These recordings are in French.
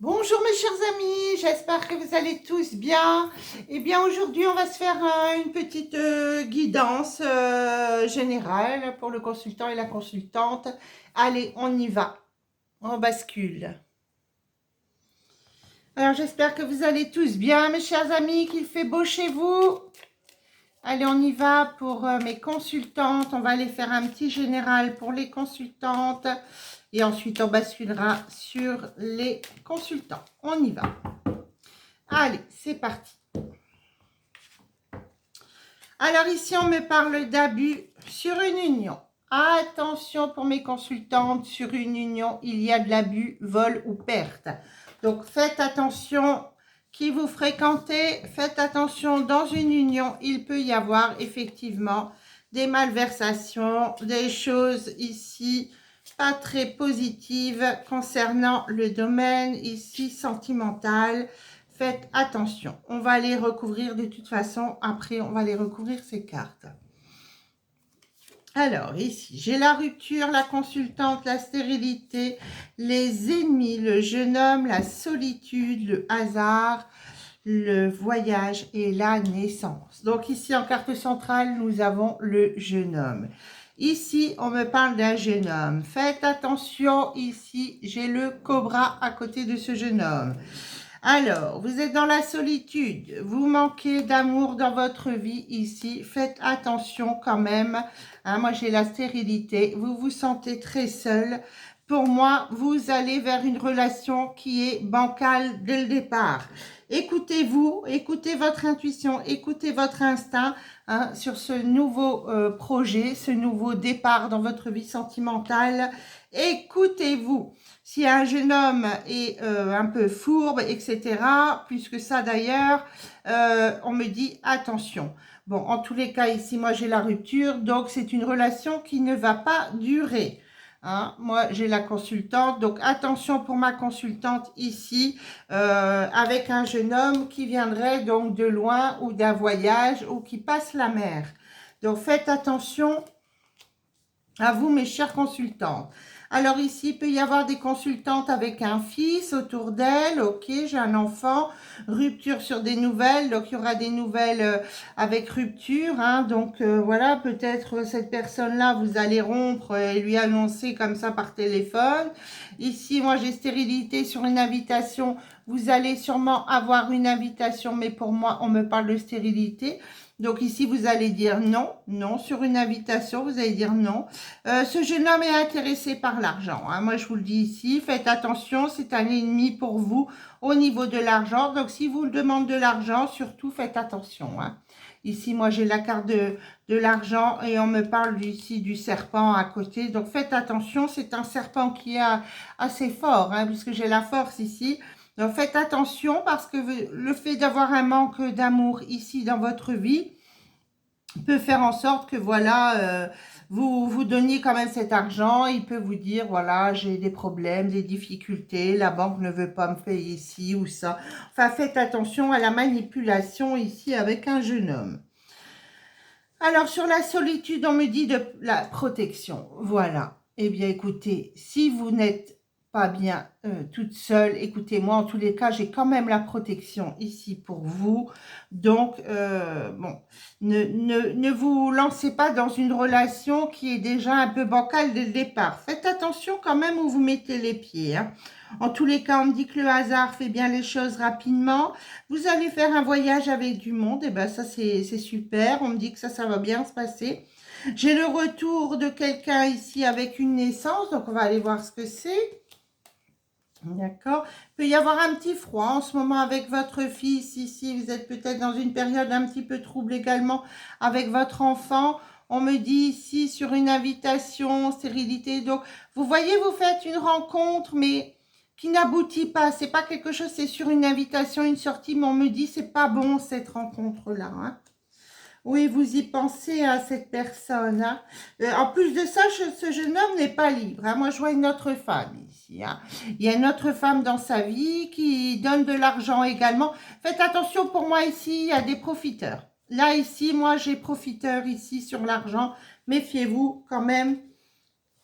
Bonjour mes chers amis, j'espère que vous allez tous bien. Eh bien aujourd'hui on va se faire une petite guidance générale pour le consultant et la consultante. Allez, on y va, on bascule. Alors j'espère que vous allez tous bien mes chers amis, qu'il fait beau chez vous. Allez, on y va pour mes consultantes. On va aller faire un petit général pour les consultantes. Et ensuite, on basculera sur les consultants. On y va. Allez, c'est parti. Alors ici, on me parle d'abus sur une union. Attention pour mes consultantes, sur une union, il y a de l'abus, vol ou perte. Donc, faites attention qui vous fréquentez. Faites attention, dans une union, il peut y avoir effectivement des malversations, des choses ici pas très positives concernant le domaine ici sentimental. Faites attention. On va les recouvrir de toute façon. Après, on va les recouvrir ces cartes. Alors, ici, j'ai la rupture, la consultante, la stérilité, les ennemis, le jeune homme, la solitude, le hasard, le voyage et la naissance. Donc, ici, en carte centrale, nous avons le jeune homme. Ici, on me parle d'un jeune homme. Faites attention, ici, j'ai le cobra à côté de ce jeune homme. Alors, vous êtes dans la solitude, vous manquez d'amour dans votre vie ici, faites attention quand même. Hein, moi, j'ai la stérilité, vous vous sentez très seul. Pour moi, vous allez vers une relation qui est bancale dès le départ. Écoutez-vous, écoutez votre intuition, écoutez votre instinct hein, sur ce nouveau projet, ce nouveau départ dans votre vie sentimentale. Écoutez-vous. Si un jeune homme est un peu fourbe, etc., plus que ça d'ailleurs, on me dit attention. Bon, en tous les cas, ici, moi, j'ai la rupture, donc c'est une relation qui ne va pas durer. Hein. Moi, j'ai la consultante, donc attention pour ma consultante ici, avec un jeune homme qui viendrait donc de loin ou d'un voyage ou qui passe la mer. Donc, faites attention à vous, mes chers consultantes. Alors ici, il peut y avoir des consultantes avec un fils autour d'elle. Ok, j'ai un enfant. Rupture sur des nouvelles. Donc, il y aura des nouvelles avec rupture. Hein, donc, voilà, peut-être cette personne-là, vous allez rompre et lui annoncer comme ça par téléphone. Ici, moi, j'ai stérilité sur une invitation. Vous allez sûrement avoir une invitation, mais pour moi, on me parle de stérilité. Donc ici, vous allez dire non, non. Sur une invitation, vous allez dire non. Ce jeune homme est intéressé par l'argent. Hein. Moi, je vous le dis ici, faites attention, c'est un ennemi pour vous au niveau de l'argent. Donc, si vous demande de l'argent, surtout, faites attention. Hein. Ici, moi, j'ai la carte de l'argent et on me parle ici du serpent à côté. Donc, faites attention, c'est un serpent qui est assez fort, hein, puisque j'ai la force ici. Donc, faites attention parce que le fait d'avoir un manque d'amour ici dans votre vie peut faire en sorte que, voilà, vous donniez quand même cet argent. Il peut vous dire, voilà, j'ai des problèmes, des difficultés, la banque ne veut pas me payer ici ou ça. Enfin, faites attention à la manipulation ici avec un jeune homme. Alors, sur la solitude, on me dit de la protection. Voilà. Eh bien, écoutez, si vous n'êtes pas bien toute seule, écoutez, moi, en tous les cas, j'ai quand même la protection ici pour vous. Donc, bon, ne vous lancez pas dans une relation qui est déjà un peu bancale dès le départ. Faites attention quand même où vous mettez les pieds. Hein. En tous les cas, on me dit que le hasard fait bien les choses rapidement. Vous allez faire un voyage avec du monde, et bien ça c'est super, on me dit que ça va bien se passer. J'ai le retour de quelqu'un ici avec une naissance, donc on va aller voir ce que c'est. D'accord. Il peut y avoir un petit froid en ce moment avec votre fils ici, vous êtes peut-être dans une période un petit peu trouble également avec votre enfant. On me dit ici sur une invitation, stérilité, donc vous voyez, vous faites une rencontre, mais qui n'aboutit pas, c'est pas quelque chose, c'est sur une invitation, une sortie, mais on me dit c'est pas bon cette rencontre-là. Hein. Oui, vous y pensez à cette personne. Hein. En plus de ça, ce jeune homme n'est pas libre. Hein. Moi, je vois une autre femme ici. Hein. Il y a une autre femme dans sa vie qui donne de l'argent également. Faites attention pour moi ici, il y a des profiteurs. Là, ici, moi, j'ai profiteur ici sur l'argent. Méfiez-vous quand même.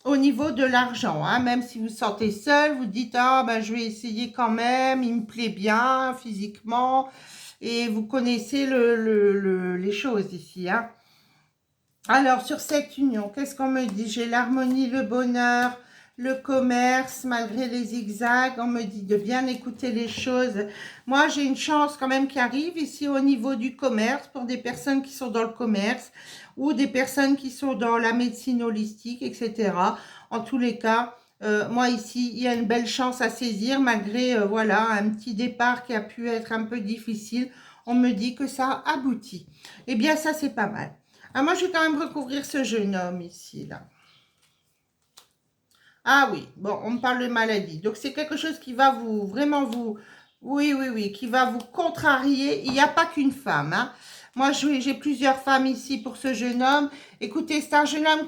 au niveau de l'argent, hein. Même si vous vous sentez seul, vous dites, ah ben je vais essayer quand même, il me plaît bien physiquement, et vous connaissez les choses ici, hein. Alors, sur cette union, qu'est-ce qu'on me dit? J'ai l'harmonie, le bonheur, le commerce, malgré les zigzags. On me dit de bien écouter les choses. Moi, j'ai une chance quand même qui arrive ici au niveau du commerce pour des personnes qui sont dans le commerce ou des personnes qui sont dans la médecine holistique, etc. En tous les cas, moi ici, il y a une belle chance à saisir malgré voilà, un petit départ qui a pu être un peu difficile. On me dit que ça aboutit. Eh bien, ça, c'est pas mal. Ah, moi, je vais quand même recouvrir ce jeune homme ici, là. Ah oui, bon, on me parle de maladie. Donc, c'est quelque chose qui va vous, vraiment vous... Oui, oui, oui, qui va vous contrarier. Il n'y a pas qu'une femme, hein. Moi, j'ai plusieurs femmes ici pour ce jeune homme. Écoutez, c'est un jeune homme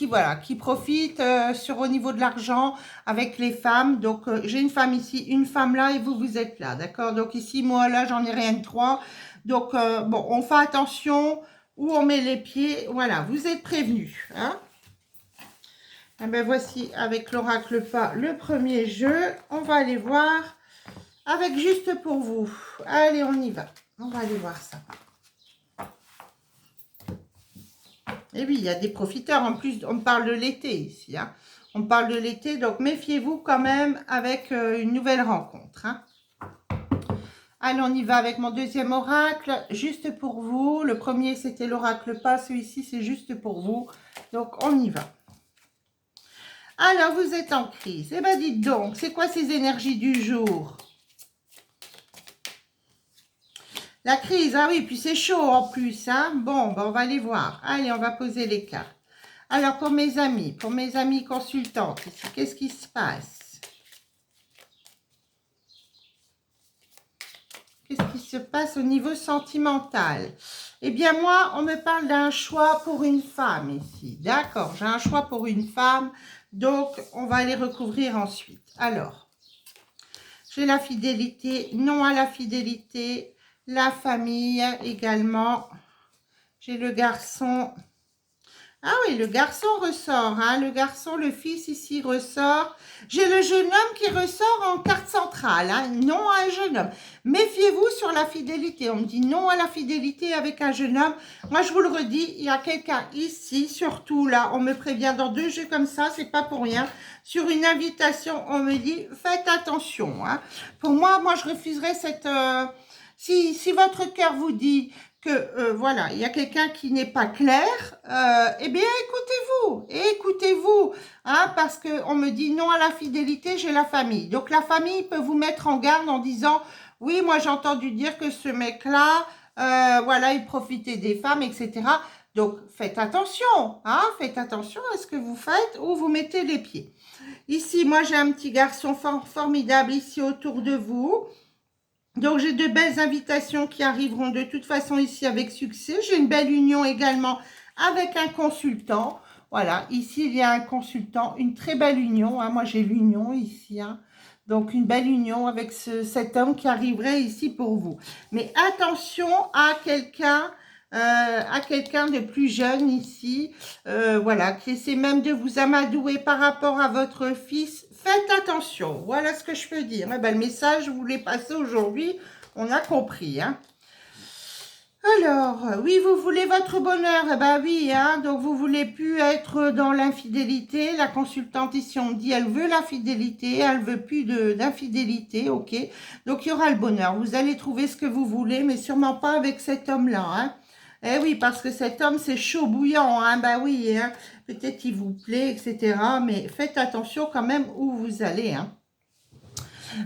voilà, qui profite au niveau de l'argent avec les femmes. Donc, j'ai une femme ici, une femme là et vous, vous êtes là, d'accord? Donc, ici, moi, là, j'en ai rien de trois. Donc, bon, on fait attention où on met les pieds. Voilà, vous êtes prévenus, hein? Eh bien, voici avec l'oracle pas le premier jeu. On va aller voir avec juste pour vous. Allez, on y va. On va aller voir ça. Et oui, il y a des profiteurs. En plus, on parle de l'été ici, hein. On parle de l'été, donc méfiez-vous quand même avec une nouvelle rencontre, hein. Allez, on y va avec mon deuxième oracle, juste pour vous. Le premier, c'était l'oracle pas. Celui-ci, c'est juste pour vous. Donc, on y va. Alors, vous êtes en crise. Eh bien, dites donc, c'est quoi ces énergies du jour? La crise, ah oui, puis c'est chaud en plus, hein. Bon, ben, on va aller voir. Allez, on va poser les cartes. Alors, pour mes amis consultantes, ici, qu'est-ce qui se passe? Qu'est-ce qui se passe au niveau sentimental? Eh bien, moi, on me parle d'un choix pour une femme ici. D'accord, j'ai un choix pour une femme. Donc, on va aller recouvrir ensuite. Alors, j'ai la fidélité, non à la fidélité, la famille également. J'ai le garçon. Ah oui, le garçon ressort, hein. Le garçon, le fils ici ressort. J'ai le jeune homme qui ressort en carte centrale, hein. Non à un jeune homme. Méfiez-vous sur la fidélité. On me dit non à la fidélité avec un jeune homme. Moi, je vous le redis, il y a quelqu'un ici, surtout là, on me prévient dans deux jeux comme ça, c'est pas pour rien. Sur une invitation, on me dit faites attention, hein. Pour moi, je refuserais cette... si votre cœur vous dit que voilà, il y a quelqu'un qui n'est pas clair, eh bien écoutez-vous, hein, parce qu'on me dit non à la fidélité, j'ai la famille. Donc la famille peut vous mettre en garde en disant, oui, moi j'ai entendu dire que ce mec-là, voilà, il profitait des femmes, etc. Donc faites attention, hein, faites attention à ce que vous faites, où vous mettez les pieds. Ici, moi j'ai un petit garçon formidable ici autour de vous. Donc, j'ai de belles invitations qui arriveront de toute façon ici avec succès. J'ai une belle union également avec un consultant. Voilà, ici, il y a un consultant, une très belle union, hein. Moi, j'ai l'union ici, hein. Donc, une belle union avec cet homme qui arriverait ici pour vous. Mais attention à quelqu'un de plus jeune ici, voilà, qui essaie même de vous amadouer par rapport à votre fils. Faites attention, voilà ce que je peux dire. Eh ben, le message, je voulais passer aujourd'hui, on a compris, hein. Alors, oui, vous voulez votre bonheur, eh ben oui, hein, donc vous voulez plus être dans l'infidélité. La consultante ici, on me dit, elle veut la fidélité, elle veut plus d'infidélité, ok. Donc, il y aura le bonheur. Vous allez trouver ce que vous voulez, mais sûrement pas avec cet homme-là, hein. Eh oui, parce que cet homme, c'est chaud bouillant, hein, bah oui, hein. Peut-être qu'il vous plaît, etc. Mais faites attention quand même où vous allez, hein.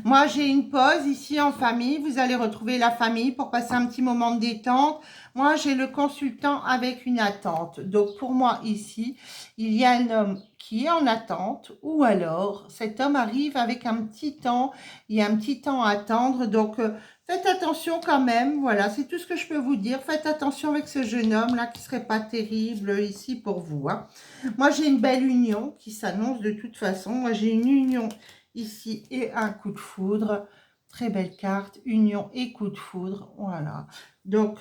Moi, j'ai une pause ici en famille. Vous allez retrouver la famille pour passer un petit moment de détente. Moi, j'ai le consultant avec une attente. Donc, pour moi, ici, il y a un homme qui est en attente ou alors cet homme arrive avec un petit temps. Il y a un petit temps à attendre. Donc, faites attention quand même. Voilà, c'est tout ce que je peux vous dire. Faites attention avec ce jeune homme-là qui ne serait pas terrible ici pour vous, hein. Moi, j'ai une belle union qui s'annonce de toute façon. Moi, j'ai une union ici et un coup de foudre. Très belle carte, union et coup de foudre, voilà. Donc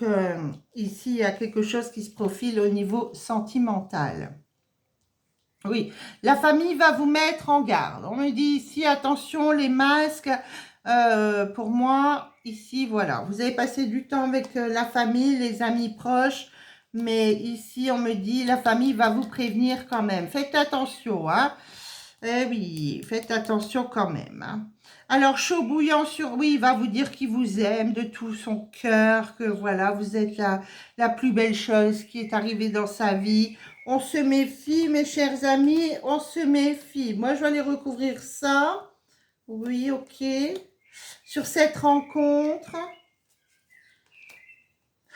ici il y a quelque chose qui se profile au niveau sentimental. Oui, la famille va vous mettre en garde. On me dit ici, attention, les masques. Pour moi, ici, voilà, vous avez passé du temps avec la famille, les amis proches. Mais ici, on me dit, la famille va vous prévenir quand même. Faites attention, hein. Eh oui, faites attention quand même, hein. Alors, chaud bouillant sur... Oui, il va vous dire qu'il vous aime de tout son cœur, que voilà, vous êtes la plus belle chose qui est arrivée dans sa vie. On se méfie, mes chers amis, on se méfie. Moi, je vais aller recouvrir ça. Oui, ok. Sur cette rencontre...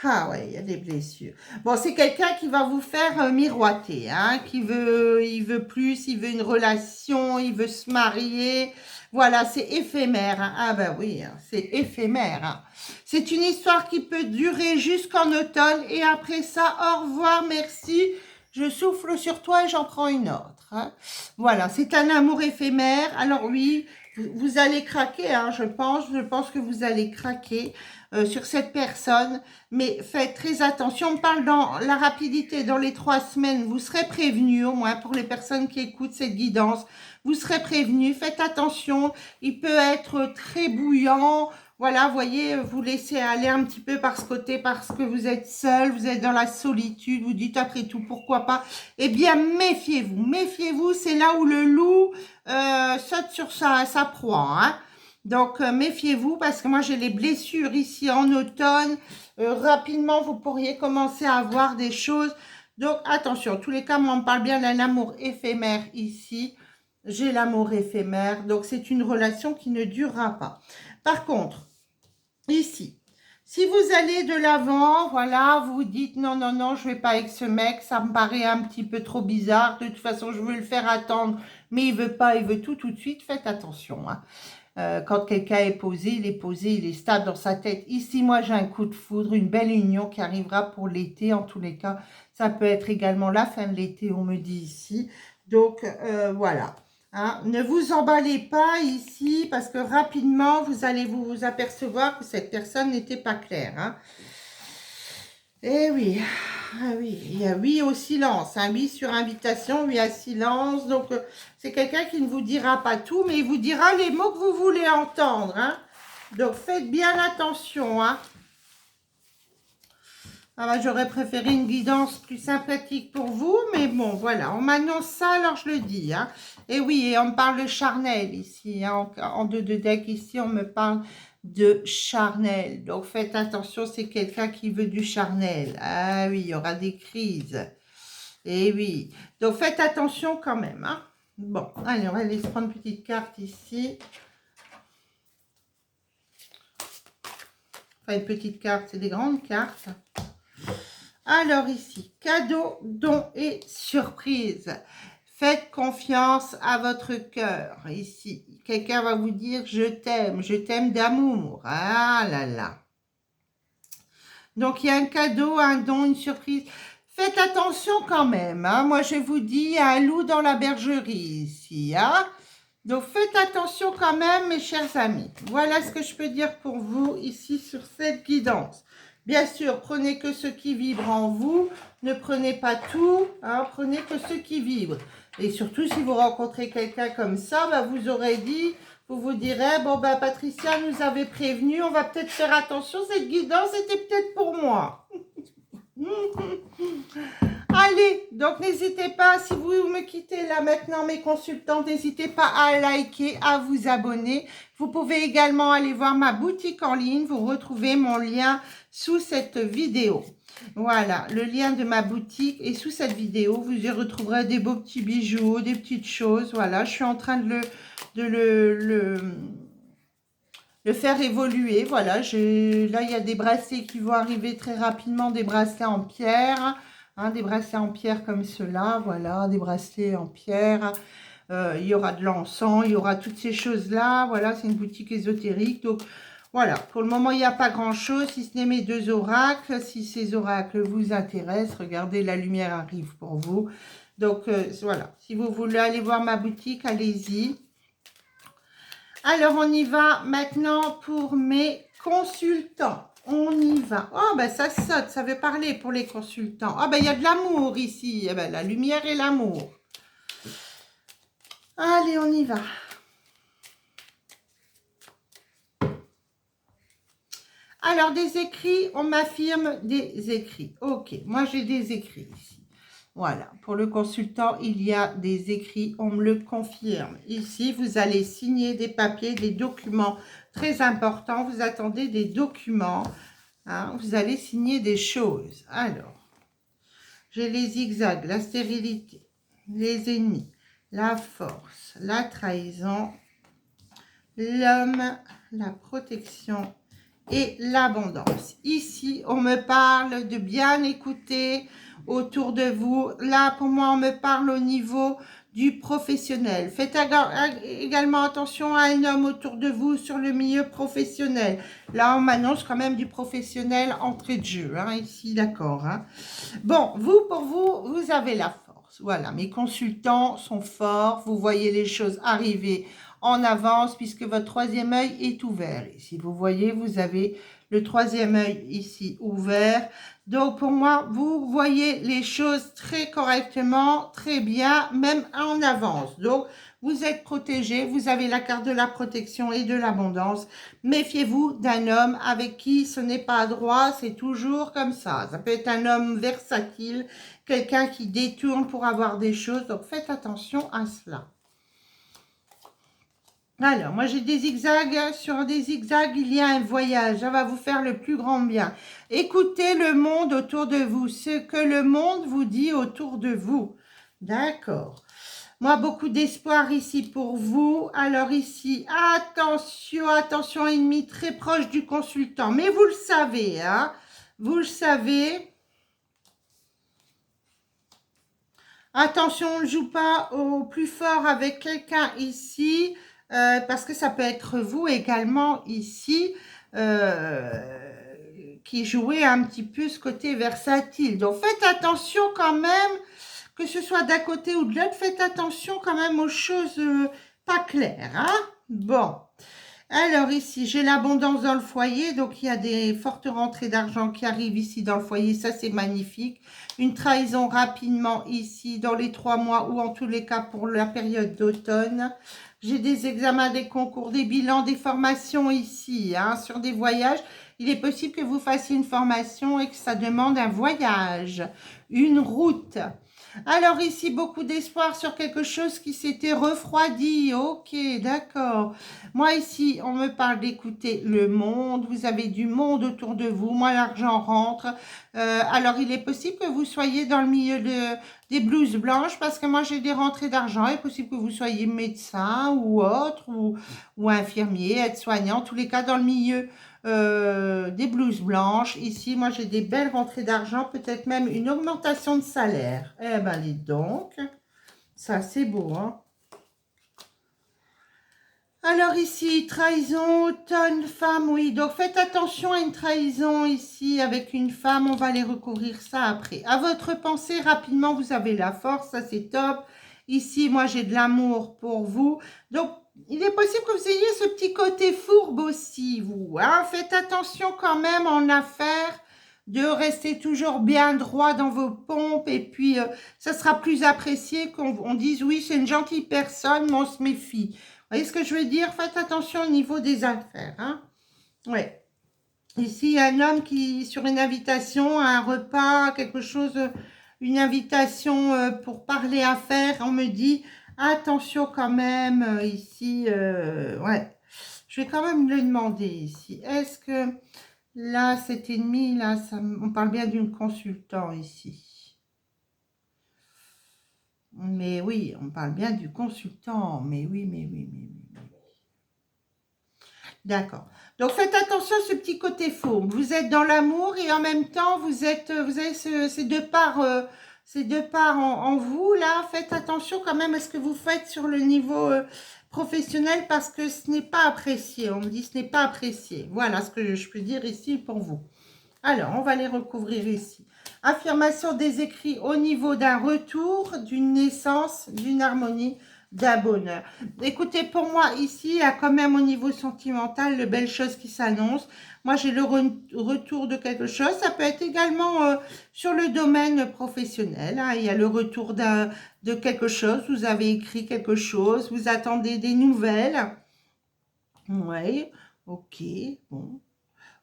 Ah ouais, il y a des blessures. Bon, c'est quelqu'un qui va vous faire miroiter, hein, il veut plus, il veut une relation, il veut se marier. Voilà, c'est éphémère, hein. Ah ben oui, hein, c'est éphémère, hein. C'est une histoire qui peut durer jusqu'en automne et après ça, au revoir, merci. Je souffle sur toi et j'en prends une autre, hein. Voilà, c'est un amour éphémère. Alors oui, vous allez craquer, hein, je pense que vous allez craquer sur cette personne. Mais faites très attention, on parle dans la rapidité, dans les 3 semaines, vous serez prévenus, au moins pour les personnes qui écoutent cette guidance, vous serez prévenus, faites attention, il peut être très bouillant, voilà, voyez, vous laissez aller un petit peu par ce côté parce que vous êtes seul, vous êtes dans la solitude, vous dites après tout, pourquoi pas, eh bien méfiez-vous, c'est là où le loup saute sur sa proie, hein. Donc, méfiez-vous parce que moi, j'ai les blessures ici en automne. Rapidement, vous pourriez commencer à avoir des choses. Donc, attention, en tous les cas, moi, on me parle bien d'un amour éphémère ici. J'ai l'amour éphémère. Donc, c'est une relation qui ne durera pas. Par contre, ici, si vous allez de l'avant, voilà, vous dites non, non, non, je ne vais pas avec ce mec, ça me paraît un petit peu trop bizarre. De toute façon, je veux le faire attendre, mais il veut pas, il veut tout de suite. Faites attention, hein. Quand quelqu'un est posé, il est stable dans sa tête. Ici, moi, j'ai un coup de foudre, une belle union qui arrivera pour l'été. En tous les cas, ça peut être également la fin de l'été, on me dit ici. Donc, voilà. Hein, ne vous emballez pas ici parce que rapidement, vous allez vous apercevoir que cette personne n'était pas claire. Hein. Eh oui, ah oui, il y a oui au silence, hein, oui sur invitation, oui à silence. Donc, c'est quelqu'un qui ne vous dira pas tout, mais il vous dira les mots que vous voulez entendre. Hein. Donc, faites bien attention. Hein. Ah bah, j'aurais préféré une guidance plus sympathique pour vous, mais bon, voilà, on m'annonce ça, alors je le dis. Hein. Et oui, et on me parle de charnel ici, hein, en 2 deck ici, on me parle de charnel. Donc, faites attention, c'est quelqu'un qui veut du charnel. Ah oui, il y aura des crises. Et oui, donc faites attention quand même. Hein. Bon, allez, on va aller se prendre une petite carte ici. Enfin, une petite carte, c'est des grandes cartes. Alors ici, cadeau, don et surprise. Faites confiance à votre cœur. Ici, quelqu'un va vous dire je t'aime d'amour. Ah là là. Donc, il y a un cadeau, un don, une surprise. Faites attention quand même. Hein. Moi, je vous dis, il y a un loup dans la bergerie ici. Hein. Donc, faites attention quand même, mes chers amis. Voilà ce que je peux dire pour vous ici sur cette guidance. Bien sûr, prenez que ce qui vibre en vous. Ne prenez pas tout. Hein, prenez que ce qui vibre. Et surtout, si vous rencontrez quelqu'un comme ça, bah, vous aurez dit, vous vous direz, bon, bah, Patricia nous avait prévenu, on va peut-être faire attention, cette guidance était peut-être pour moi. Allez, donc n'hésitez pas, si vous me quittez là maintenant mes consultants, n'hésitez pas à liker, à vous abonner. Vous pouvez également aller voir ma boutique en ligne, vous retrouvez mon lien sous cette vidéo. Voilà, le lien de ma boutique est sous cette vidéo. Vous y retrouverez des beaux petits bijoux, des petites choses. Voilà, je suis en train de le faire évoluer. Voilà, là, il y a des bracelets qui vont arriver très rapidement, des bracelets en pierre. Hein, des bracelets en pierre comme cela, voilà, des bracelets en pierre. Il y aura de l'encens, il y aura toutes ces choses-là. Voilà, c'est une boutique ésotérique. Donc, voilà, pour le moment, il n'y a pas grand-chose, si ce n'est mes 2 oracles. Si ces oracles vous intéressent, regardez, la lumière arrive pour vous. Donc, voilà, si vous voulez aller voir ma boutique, allez-y. Alors, on y va maintenant pour mes consultants. On y va. Oh, ben ça saute, ça veut parler pour les consultants. Ah, ben il y a de l'amour ici. Eh ben, la lumière et l'amour. Allez, on y va. Alors, des écrits, on m'affirme des écrits. Ok, moi j'ai des écrits ici. Voilà, pour le consultant, il y a des écrits, on me le confirme. Ici, vous allez signer des papiers, des documents très importants. Vous attendez des documents, hein, vous allez signer des choses. Alors, j'ai les zigzags, la stérilité, les ennemis, la force, la trahison, l'homme, la protection et l'abondance. Ici, on me parle de bien écouter autour de vous. Là, pour moi, on me parle au niveau du professionnel. Faites également attention à un homme autour de vous sur le milieu professionnel. Là, on m'annonce quand même du professionnel entrée de jeu, hein, ici, d'accord. Hein. Bon, vous, pour vous, vous avez la force. Voilà, mes consultants sont forts. Vous voyez les choses arriver en avance puisque votre troisième œil est ouvert. Ici, vous voyez, vous avez le troisième œil ici ouvert. Donc, pour moi, vous voyez les choses très correctement, très bien, même en avance. Donc, vous êtes protégé, vous avez la carte de la protection et de l'abondance. Méfiez-vous d'un homme avec qui ce n'est pas droit, c'est toujours comme ça. Ça peut être un homme versatile, quelqu'un qui détourne pour avoir des choses. Donc, faites attention à cela. Alors, moi j'ai des zigzags. Sur des zigzags, il y a un voyage. Ça va vous faire le plus grand bien. Écoutez le monde autour de vous. Ce que le monde vous dit autour de vous. D'accord. Moi, beaucoup d'espoir ici pour vous. Alors ici, attention, attention, ennemi très proche du consultant. Mais vous le savez, hein. Vous le savez. Attention, on ne joue pas au plus fort avec quelqu'un ici. Parce que ça peut être vous également ici qui jouez un petit peu ce côté versatile. Donc faites attention quand même, que ce soit d'un côté ou de l'autre, faites attention quand même aux choses pas claires. Hein. Bon, alors ici j'ai l'abondance dans le foyer, donc il y a des fortes rentrées d'argent qui arrivent ici dans le foyer, ça c'est magnifique. Une trahison rapidement ici dans les 3 mois ou en tous les cas pour la période d'automne. J'ai des examens, des concours, des bilans, des formations ici, hein, sur des voyages. Il est possible que vous fassiez une formation et que ça demande un voyage, une route. Alors ici, beaucoup d'espoir sur quelque chose qui s'était refroidi. Ok, d'accord. Moi ici, on me parle d'écouter le monde. Vous avez du monde autour de vous. Moi, l'argent rentre. Alors, il est possible que vous soyez dans le milieu des blouses blanches parce que moi, j'ai des rentrées d'argent. Il est possible que vous soyez médecin ou autre ou infirmier, aide-soignant. En tous les cas, dans le milieu des blouses blanches. Ici, moi, j'ai des belles rentrées d'argent, peut-être même une augmentation de salaire. Eh ben, dites donc, ça, c'est beau, hein. Alors ici, trahison, automne, femme, oui. Donc, faites attention à une trahison ici avec une femme. On va aller recouvrir ça après. À votre pensée, rapidement, vous avez la force. Ça, c'est top. Ici, moi, j'ai de l'amour pour vous. Donc, il est possible que vous ayez ce petit côté fourbe aussi, vous. Hein. Faites attention quand même en affaires de rester toujours bien droit dans vos pompes. Et puis, ça sera plus apprécié qu'on dise, oui, c'est une gentille personne, mais on se méfie. Vous voyez ce que je veux dire? Faites attention au niveau des affaires. Hein. Ouais. Ici, il y a un homme qui, sur une invitation, un repas, quelque chose, une invitation pour parler affaires, on me dit, attention quand même, ici, ouais. Je vais quand même le demander ici. Est-ce que là, cet ennemi, là, ça, on parle bien d'une consultant ici. Mais oui, on parle bien du consultant. Mais oui, mais oui, mais oui. D'accord. Donc, faites attention à ce petit côté fauve. Vous êtes dans l'amour et en même temps, vous avez ces deux parts, en vous. Là, faites attention quand même à ce que vous faites sur le niveau professionnel parce que ce n'est pas apprécié. On me dit ce n'est pas apprécié. Voilà ce que je peux dire ici pour vous. Alors, on va les recouvrir ici. Affirmation des écrits au niveau d'un retour, d'une naissance, d'une harmonie. d'un bonheur. Écoutez, pour moi, ici, il y a quand même au niveau sentimental de belles choses qui s'annoncent. Moi, j'ai le retour de quelque chose. Ça peut être également sur le domaine professionnel, hein. Il y a le retour de quelque chose. Vous avez écrit quelque chose. Vous attendez des nouvelles. Oui, ok, bon.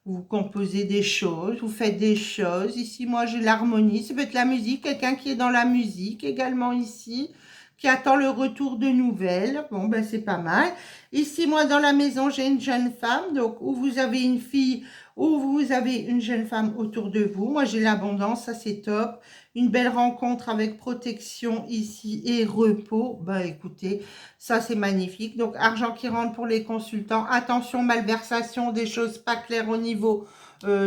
Vous composez des choses, vous faites des choses. Ici, moi, j'ai l'harmonie. Ça peut être la musique, quelqu'un qui est dans la musique également ici, qui attend le retour de nouvelles. Bon, ben, c'est pas mal. Ici, moi, dans la maison, j'ai une jeune femme, donc, où vous avez une fille, où vous avez une jeune femme autour de vous. Moi, j'ai l'abondance, ça, c'est top. Une belle rencontre avec protection ici et repos. Ben, écoutez, ça, c'est magnifique. Donc, argent qui rentre pour les consultants. Attention, malversation, des choses pas claires au niveau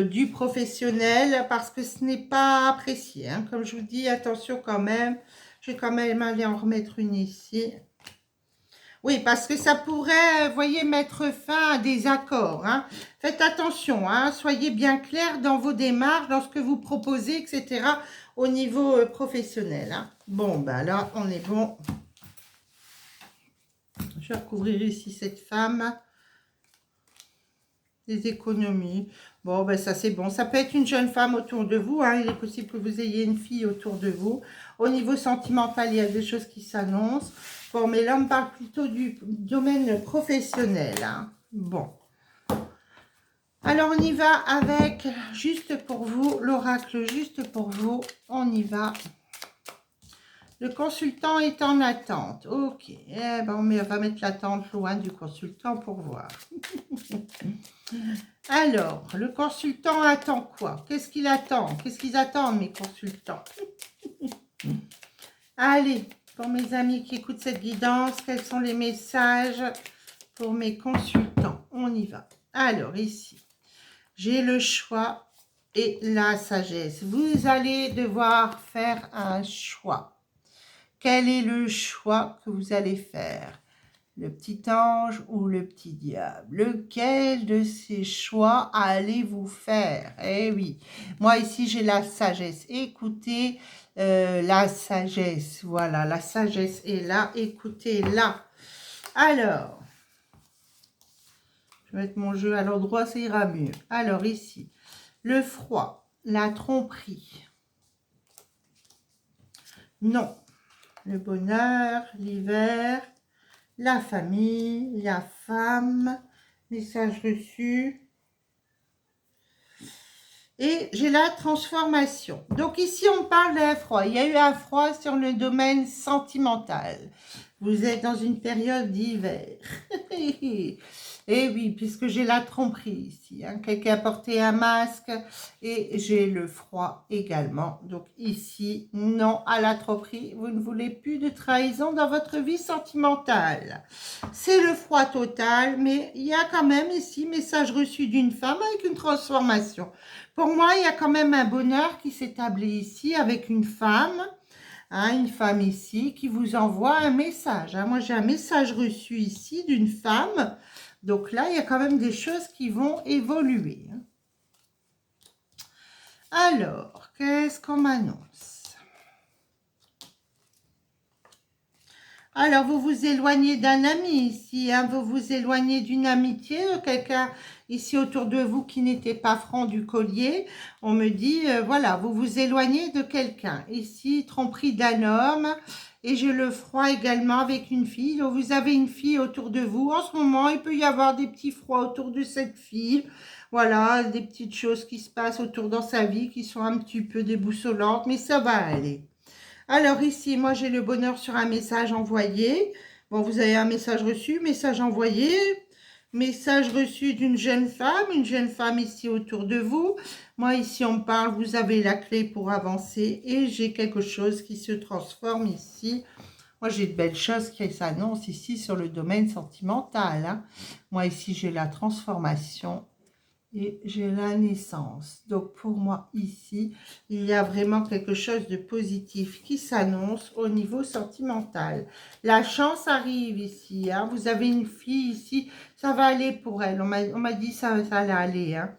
du professionnel parce que ce n'est pas apprécié, hein. Comme je vous dis, attention quand même. Je vais quand même aller en remettre une ici. Oui, parce que ça pourrait, vous voyez, mettre fin à des accords, hein. Faites attention, hein. Soyez bien clair dans vos démarches, dans ce que vous proposez, etc. au niveau professionnel, hein. Bon, ben là, on est bon. Je vais recouvrir ici cette femme. Des économies. Bon, ben ça c'est bon. Ça peut être une jeune femme autour de vous, hein. Il est possible que vous ayez une fille autour de vous. Au niveau sentimental, il y a des choses qui s'annoncent. Bon, mais là, on parle plutôt du domaine professionnel, hein. Bon. Alors, on y va avec, juste pour vous, l'oracle juste pour vous. On y va. Le consultant est en attente. Ok. Eh ben, on va mettre l'attente loin du consultant pour voir. Alors, le consultant attend quoi? Qu'est-ce qu'il attend? Qu'est-ce qu'ils attendent, mes consultants? Allez, pour mes amis qui écoutent cette guidance, quels sont les messages pour mes consultants? On y va. Alors, ici, j'ai le choix et la sagesse. Vous allez devoir faire un choix. Quel est le choix que vous allez faire? Le petit ange ou le petit diable? Lequel de ces choix allez-vous faire? Eh oui, moi ici j'ai la sagesse. Écoutez la sagesse. Voilà, la sagesse est là. Écoutez-la. Alors, je vais mettre mon jeu à l'endroit, ça ira mieux. Alors ici, le froid, la tromperie. Non. Le bonheur, l'hiver, la famille, la femme, message reçu. Et j'ai la transformation. Donc ici, on parle d'un froid. Il y a eu un froid sur le domaine sentimental. Vous êtes dans une période d'hiver. Et oui, puisque j'ai la tromperie ici, hein. Quelqu'un a porté un masque et j'ai le froid également. Donc ici, non à la tromperie. Vous ne voulez plus de trahison dans votre vie sentimentale. C'est le froid total, mais il y a quand même ici message reçu d'une femme avec une transformation. Pour moi, il y a quand même un bonheur qui s'établit ici avec une femme. Hein, une femme ici qui vous envoie un message, hein. Moi, j'ai un message reçu ici d'une femme. Donc là, il y a quand même des choses qui vont évoluer, hein. Alors, qu'est-ce qu'on m'annonce? Alors, vous vous éloignez d'un ami ici, hein, vous vous éloignez d'une amitié, quelqu'un ici autour de vous qui n'était pas franc du collier. On me dit, voilà, vous vous éloignez de quelqu'un. Ici, tromperie d'un homme. Et j'ai le froid également avec une fille. Donc, vous avez une fille autour de vous. En ce moment, il peut y avoir des petits froids autour de cette fille. Voilà, des petites choses qui se passent autour dans sa vie qui sont un petit peu déboussolantes, mais ça va aller. Alors ici, moi j'ai le bonheur sur un message envoyé. Bon, vous avez un message reçu, message envoyé, message reçu d'une jeune femme ici autour de vous. Moi ici on me parle, vous avez la clé pour avancer et j'ai quelque chose qui se transforme ici. Moi j'ai de belles choses qui s'annoncent ici sur le domaine sentimental, hein. Moi ici j'ai la transformation. Et j'ai la naissance. Donc, pour moi, ici, il y a vraiment quelque chose de positif qui s'annonce au niveau sentimental. La chance arrive ici, hein. Vous avez une fille ici, ça va aller pour elle. On m'a dit ça allait aller, hein.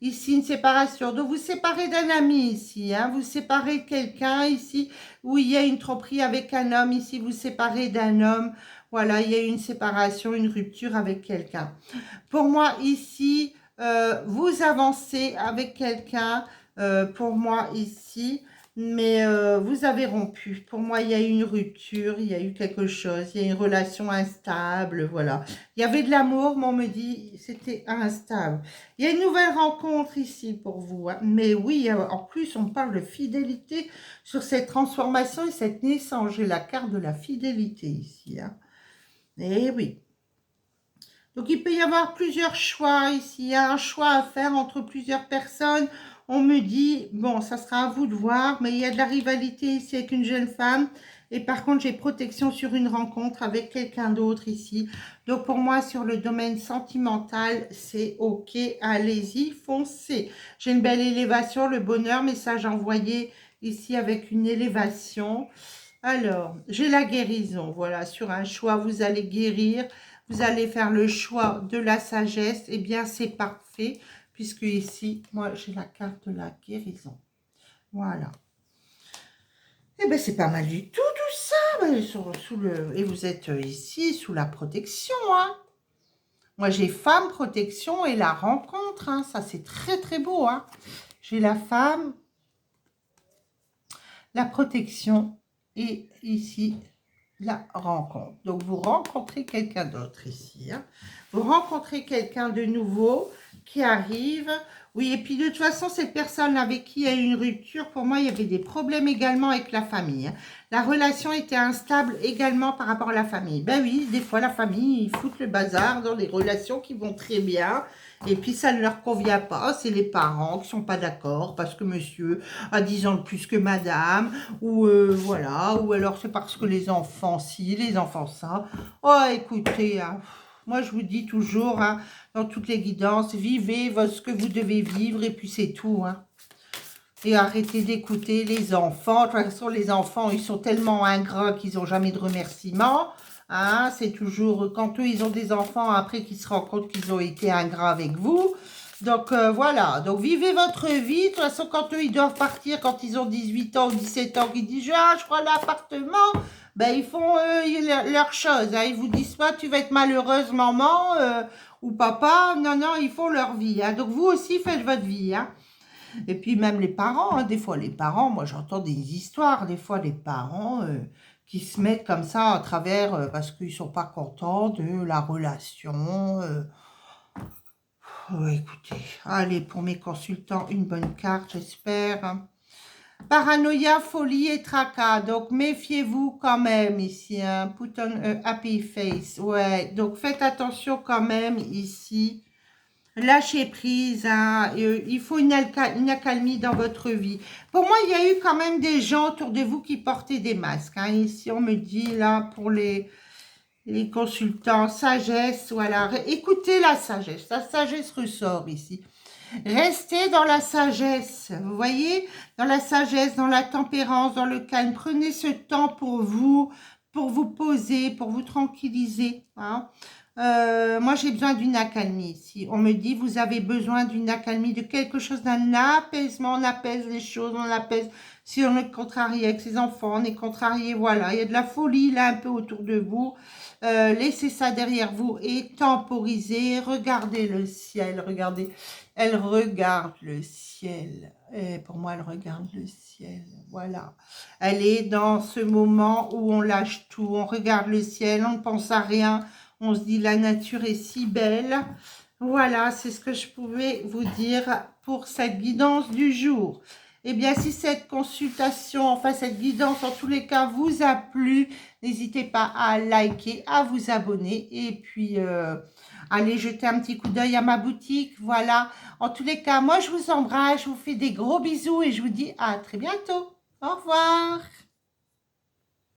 ici une séparation. Donc vous séparez d'un ami ici, hein, vous séparez de quelqu'un ici, où il y a une tromperie avec un homme, ici vous séparez d'un homme, voilà, il y a une séparation, une rupture avec quelqu'un. Pour moi ici, vous avancez avec quelqu'un, pour moi ici, mais vous avez rompu. Pour moi, il y a eu une rupture, il y a eu quelque chose, il y a une relation instable, voilà. Il y avait de l'amour, mais on me dit c'était instable. Il y a une nouvelle rencontre ici pour vous, hein. Mais oui, en plus, on parle de fidélité sur cette transformation et cette naissance. J'ai la carte de la fidélité ici, hein. Et oui. Donc, il peut y avoir plusieurs choix ici. Il y a un choix à faire entre plusieurs personnes. On me dit, bon, ça sera à vous de voir, mais il y a de la rivalité ici avec une jeune femme. Et par contre, j'ai protection sur une rencontre avec quelqu'un d'autre ici. Donc, pour moi, sur le domaine sentimental, c'est OK. Allez-y, foncez. J'ai une belle élévation, le bonheur, message envoyé ici avec une élévation. Alors, j'ai la guérison. Voilà, sur un choix, vous allez guérir. Vous allez faire le choix de la sagesse. Eh bien, c'est parfait, puisque ici, moi, j'ai la carte de la guérison. Voilà. Eh bien, c'est pas mal du tout ça. Et vous êtes ici, sous la protection, hein. Moi, j'ai femme, protection et la rencontre, hein. Ça, c'est très, très beau, hein. J'ai la femme, la protection et ici, la rencontre. Donc, vous rencontrez quelqu'un d'autre ici, hein. Vous rencontrez quelqu'un de nouveau qui arrive. Oui, et puis de toute façon, cette personne avec qui il y a eu une rupture, pour moi, il y avait des problèmes également avec la famille, hein. La relation était instable également par rapport à la famille. Ben oui, des fois, la famille, ils foutent le bazar dans les relations qui vont très bien. Et puis, ça ne leur convient pas. C'est les parents qui ne sont pas d'accord parce que monsieur a 10 ans de plus que madame. Ou voilà. Ou alors, c'est parce que les enfants ci, les enfants ça. Oh, écoutez, hein, moi, je vous dis toujours, hein, dans toutes les guidances, vivez ce que vous devez vivre et puis c'est tout, hein. Et arrêtez d'écouter les enfants. De toute façon, les enfants, ils sont tellement ingrats qu'ils n'ont jamais de remerciements. Hein, c'est toujours, quand eux, ils ont des enfants, après qu'ils se rendent compte qu'ils ont été ingrats avec vous. Donc, voilà. Donc, vivez votre vie. De toute façon, quand eux, ils doivent partir, quand ils ont 18 ans ou 17 ans, qu'ils disent, ah, je crois l'appartement, ben, ils font leur chose. Hein. Ils vous disent pas, tu vas être malheureuse, maman, ou papa. Non, non, ils font leur vie. Hein. Donc, vous aussi, faites votre vie, hein. Et puis même les parents, hein, des fois les parents, moi j'entends des histoires, des fois les parents qui se mettent comme ça à travers, parce qu'ils ne sont pas contents de la relation. Oh, écoutez, allez, pour mes consultants, une bonne carte, j'espère. Hein. Paranoïa, folie et tracas, donc méfiez-vous quand même ici, hein. Put on a happy face, ouais, donc faites attention quand même ici. Lâchez prise, hein. Il faut une accalmie dans votre vie. Pour moi, il y a eu quand même des gens autour de vous qui portaient des masques. Hein. Ici, on me dit, là, pour les consultants, sagesse, voilà. Écoutez la sagesse ressort ici. Restez dans la sagesse, vous voyez, dans la sagesse, dans la tempérance, dans le calme. Prenez ce temps pour vous poser, pour vous tranquilliser, hein. Moi, j'ai besoin d'une accalmie ici. On me dit, vous avez besoin d'une accalmie, de quelque chose, d'un apaisement. On apaise les choses, on apaise. Si on est contrarié avec ses enfants, on est contrarié, voilà. Il y a de la folie là un peu autour de vous. Laissez ça derrière vous et temporisez. Regardez le ciel, regardez. Elle regarde le ciel. Et pour moi, elle regarde le ciel. Voilà. Elle est dans ce moment où on lâche tout. On regarde le ciel, on ne pense à rien. On se dit, la nature est si belle. Voilà, c'est ce que je pouvais vous dire pour cette guidance du jour. Eh bien, si cette consultation, enfin cette guidance, en tous les cas, vous a plu, n'hésitez pas à liker, à vous abonner et puis allez jeter un petit coup d'œil à ma boutique. Voilà. En tous les cas, moi, je vous embrasse, je vous fais des gros bisous et je vous dis à très bientôt. Au revoir.